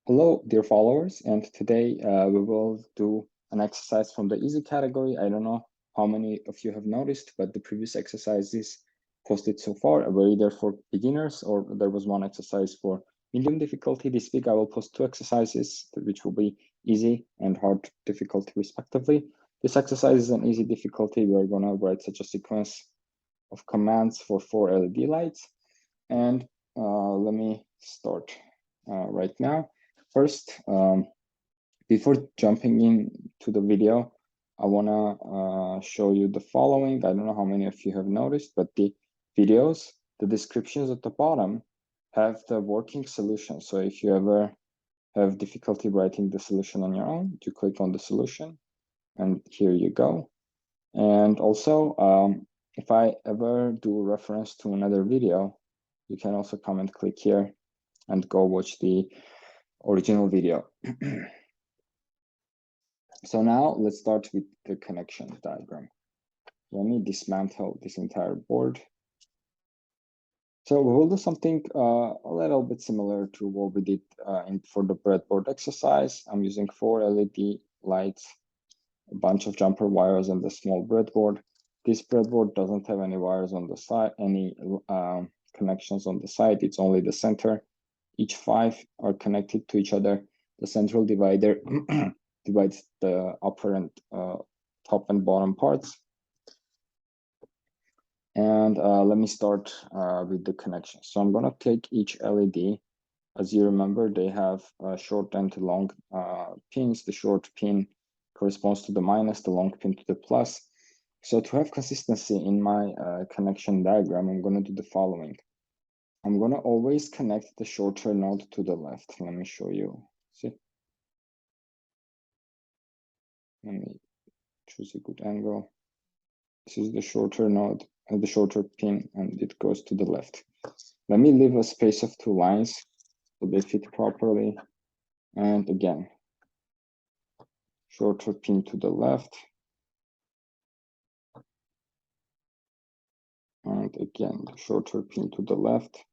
Hello, dear followers, and today we will do an exercise from the easy category. I don't know how many of you have noticed, but the previous exercises posted so far were either for beginners or there was one exercise for medium difficulty. This week I will post two exercises, which will be easy and hard difficulty respectively. This exercise is an easy difficulty. We're going to write such a sequence of commands for 4 LED lights. And let me start right now. First, before jumping into the video, I want to show you the following. I don't know how many of you have noticed, but the videos, the descriptions at the bottom have the working solution. So if you ever have difficulty writing the solution on your own, you click on the solution, and here you go. And also, if I ever do reference to another video, you can also come and click here and go watch the original video. So now let's start with the connection diagram. Let me dismantle this entire board. So we will do something a little bit similar to what we did for the breadboard exercise. I'm using 4 LED lights, a bunch of jumper wires, and the small breadboard. This breadboard doesn't have any wires on the side, any connections on the side. It's only the center. Each 5 are connected to each other. The central divider divides the upper and top and bottom parts. And let me start with the connection. So I'm going to take each LED. As you remember, they have short and long pins. The short pin corresponds to the minus, the long pin to the plus. So to have consistency in my connection diagram, I'm going to do the following. I'm going to always connect the shorter node to the left. Let me show you. See? Let me choose a good angle. This is the shorter node and the shorter pin, and it goes to the left. Let me leave a space of 2 lines so they fit properly. And again, shorter pin to the left. And again, the shorter pin to the left,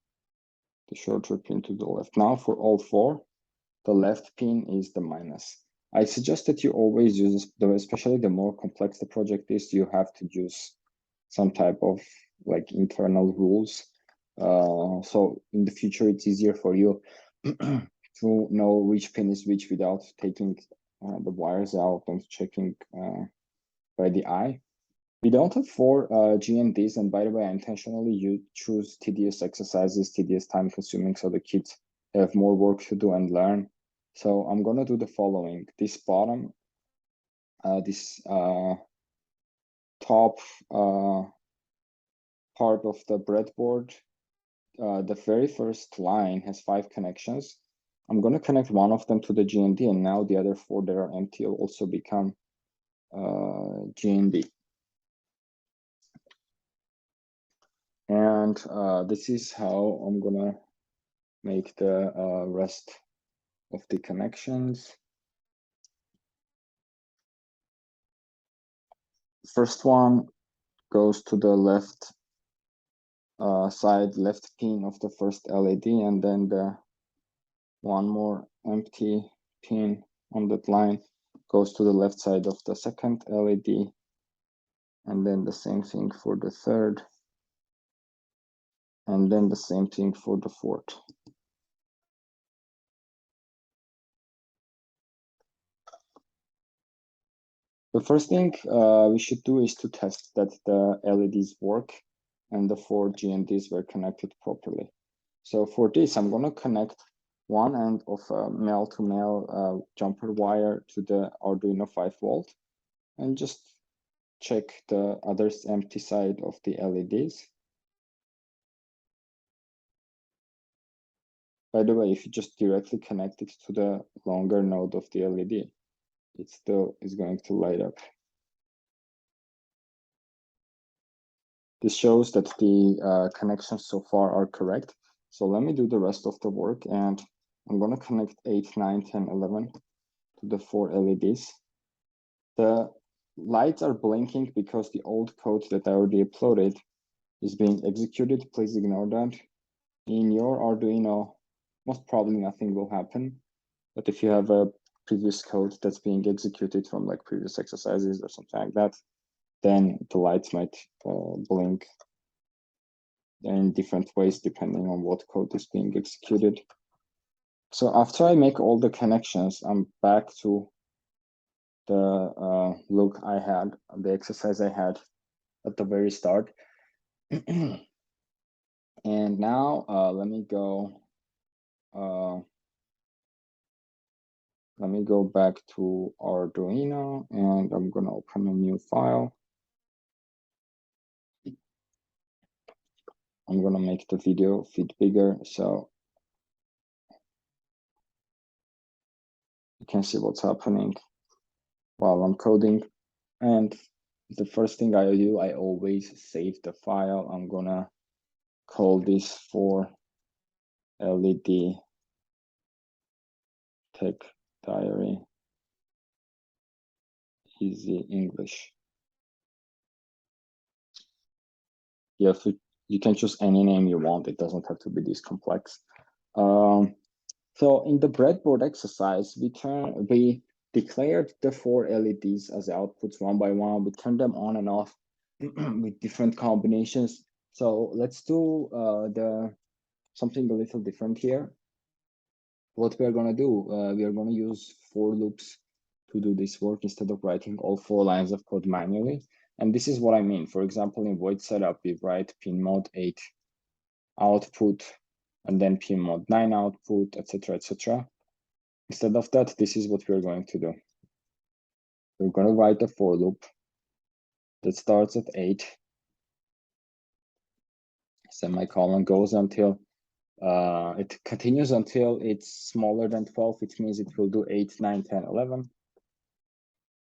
the shorter pin to the left. Now for all 4, the left pin is the minus. I suggest that you always use, especially the more complex the project is, you have to use some type of like internal rules. So in the future, it's easier for you to know which pin is which without taking the wires out and checking by the eye. We don't have 4 GNDs, and by the way, I intentionally choose tedious exercises, tedious, time-consuming, so the kids have more work to do and learn. So I'm gonna do the following. This bottom, this top part of the breadboard, the very first line has 5 connections. I'm gonna connect one of them to the GND, and now the other 4 that are empty will also become GND. And this is how I'm gonna make the rest of the connections. First one goes to the left side, left pin of the first LED, and then the one more empty pin on that line goes to the left side of the second LED, and then the same thing for the third, and then the same thing for the fourth. The first thing we should do is to test that the LEDs work and the 4 GNDs were connected properly. So for this, I'm going to connect one end of a male-to-male jumper wire to the Arduino 5V and just check the other empty side of the LEDs. By the way, if you just directly connect it to the longer node of the LED, it still is going to light up. This shows that the connections so far are correct. So let me do the rest of the work, and I'm going to connect 8, 9, 10, 11 to the 4 LEDs. The lights are blinking because the old code that I already uploaded is being executed. Please ignore that. In your Arduino, most probably nothing will happen. But if you have a previous code that's being executed from like previous exercises or something like that, then the lights might blink in different ways depending on what code is being executed. So after I make all the connections, I'm back to the look I had, the exercise I had at the very start. And now let me go back to Arduino, and I'm gonna open a new file. I'm gonna make the video fit bigger so you can see what's happening while I'm coding. And the first thing I do, I always save the file. I'm gonna call this for LED Tech Diary Easy English. You can choose any name you want. It doesn't have to be this complex. So in the breadboard exercise, we declared the 4 LEDs as outputs one by one. We turned them on and off with different combinations. So let's do something a little different here. What we are going to do, we are going to use for loops to do this work instead of writing all 4 lines of code manually. And this is what I mean. For example, in void setup, we write pin mode 8 output, and then pin mode 9 output, etc., etc. Instead of that, this is what we're going to do. We're going to write a for loop that starts at 8. Semicolon goes until it continues until it's smaller than 12, which means it will do 8, 9, 10, 11.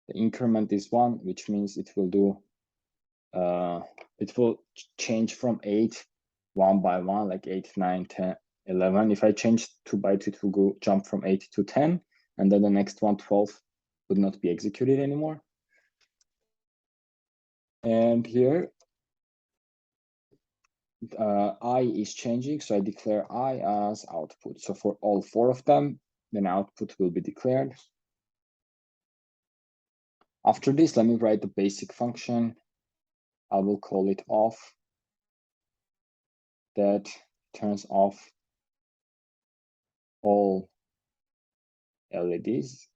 The increment is 1, which means it will do it will change from 8 one by one, like 8, 9, 10, 11. If I change 2 bytes, it will jump from 8 to 10, and then the next one, 12, would not be executed anymore. And here I is changing, so I declare I as output. So for all 4 of them, then output will be declared. After this, let me write the basic function. I will call it off. That turns off all LEDs.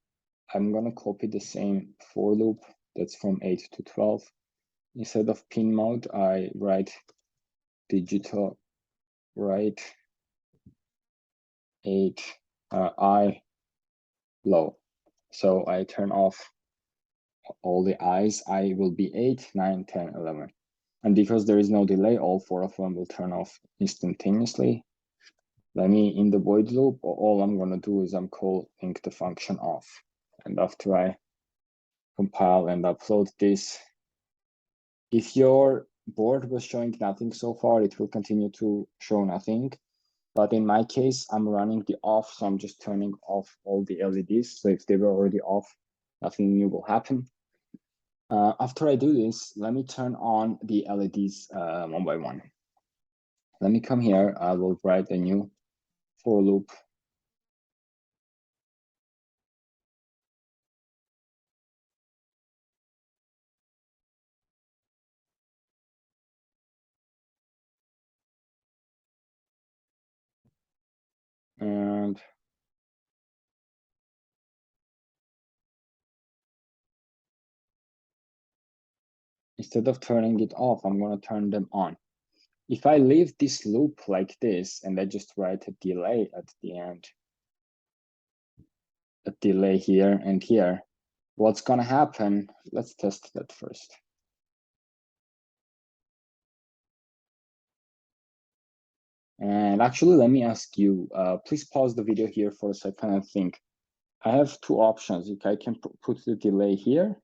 I'm gonna copy the same for loop that's from 8 to 12. Instead of pin mode, I write digital write 8 I low. So I turn off all the I's. I will be 8, 9, 10, 11. And because there is no delay, all 4 of them will turn off instantaneously. Let me, in the void loop, all I'm gonna do is I'm calling the function off. And after I compile and upload this, if your board was showing nothing so far, it will continue to show nothing. But in my case, I'm running the off, so I'm just turning off all the LEDs. So if they were already off, nothing new will happen. After I do this, let me turn on the LEDs one by one. Let me come here. I will write a new for loop. And instead of turning it off, I'm going to turn them on. If I leave this loop like this, and I just write a delay at the end, a delay here and here, what's going to happen? Let's test that first. And actually, let me ask you, please pause the video here for a second and think. I have 2 options. I can put the delay here,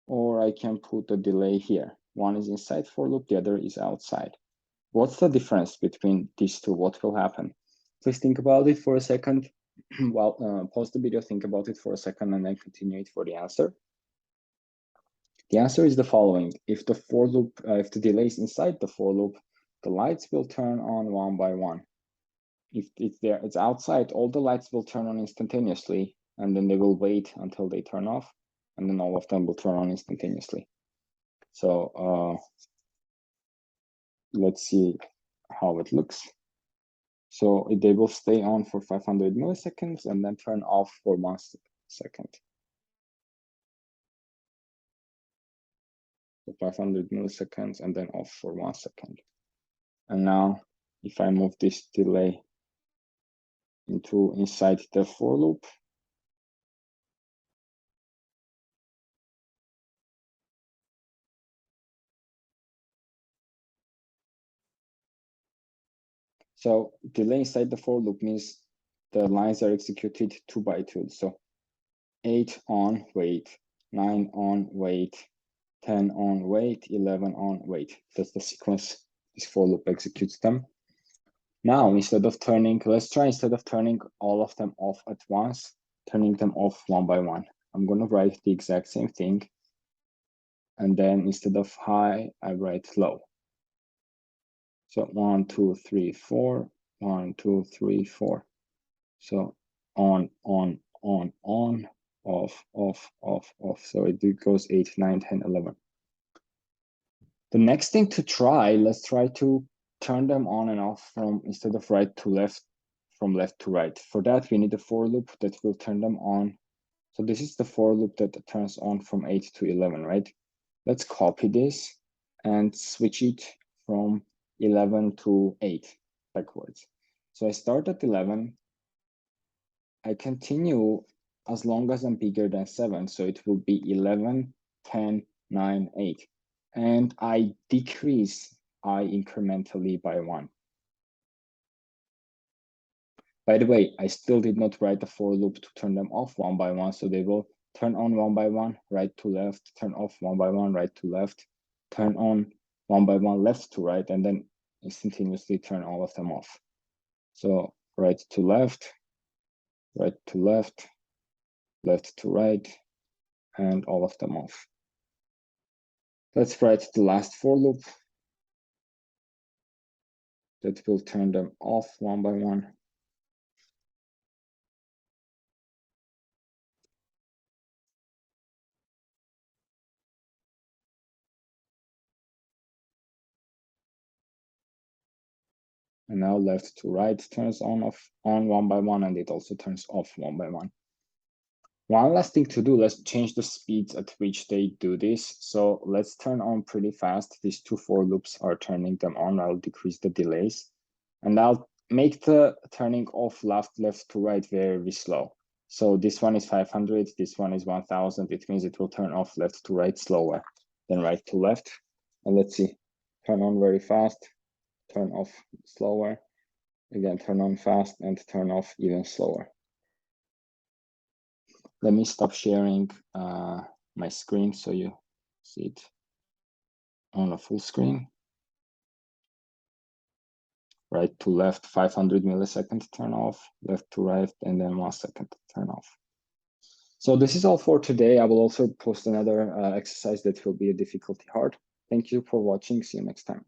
or I can put the delay here. One is inside for loop, the other is outside. What's the difference between these 2? What will happen? Please think about it for a second. Well, pause the video, think about it for a second, and then continue it for the answer. The answer is the following. If the for loop, if the delay is inside the for loop, the lights will turn on one by one. if it's there, it's outside, all the lights will turn on instantaneously, and then they will wait until they turn off, and then all of them will turn on instantaneously. So let's see how it looks. So they will stay on for 500 milliseconds and then turn off for 1 second. So 500 milliseconds and then off for 1 second. And now if I move this delay inside the for loop, so delay inside the for loop means the lines are executed 2 by 2. So 8 on, wait, 9 on, wait, 10 on, wait, 11 on, wait. That's the sequence this for loop executes them. Now, instead of turning all of them off at once, turning them off one by one. I'm going to write the exact same thing. And then instead of high, I write low. So 1, 2, 3, 4, 1, 2, 3, 4. So on, off, off, off, off. So it goes 8, 9, 10, 11. The next thing to try, let's try to turn them on and off from, instead of right to left, from left to right. For that, we need a for loop that will turn them on. So this is the for loop that turns on from 8 to 11, right? Let's copy this and switch it from 11 to 8 backwards. So I start at 11. I continue as long as I'm bigger than 7. So it will be 11, 10, 9, 8. And I decrease I incrementally by 1. By the way, I still did not write the for loop to turn them off one by one. So they will turn on one by one, right to left, turn off one by one, right to left, turn on one by one, left to right, and then instantaneously turn all of them off. So right to left, right to left, left to right, and all of them off. Let's write the last for loop that will turn them off one by one. And now left to right turns on one by one, and it also turns off one by one. One last thing to do, let's change the speeds at which they do this. So let's turn on pretty fast. These 2 for loops are turning them on. I'll decrease the delays. And I'll make the turning off left to right very slow. So this one is 500, this one is 1000. It means it will turn off left to right slower than right to left. And let's see, turn on very fast, turn off slower, again, turn on fast and turn off even slower. Let me stop sharing my screen so you see it on a full screen. Right to left, 500 milliseconds turn off, left to right, and then 1 second turn off. So this is all for today. I will also post another exercise that will be a difficulty hard. Thank you for watching. See you next time.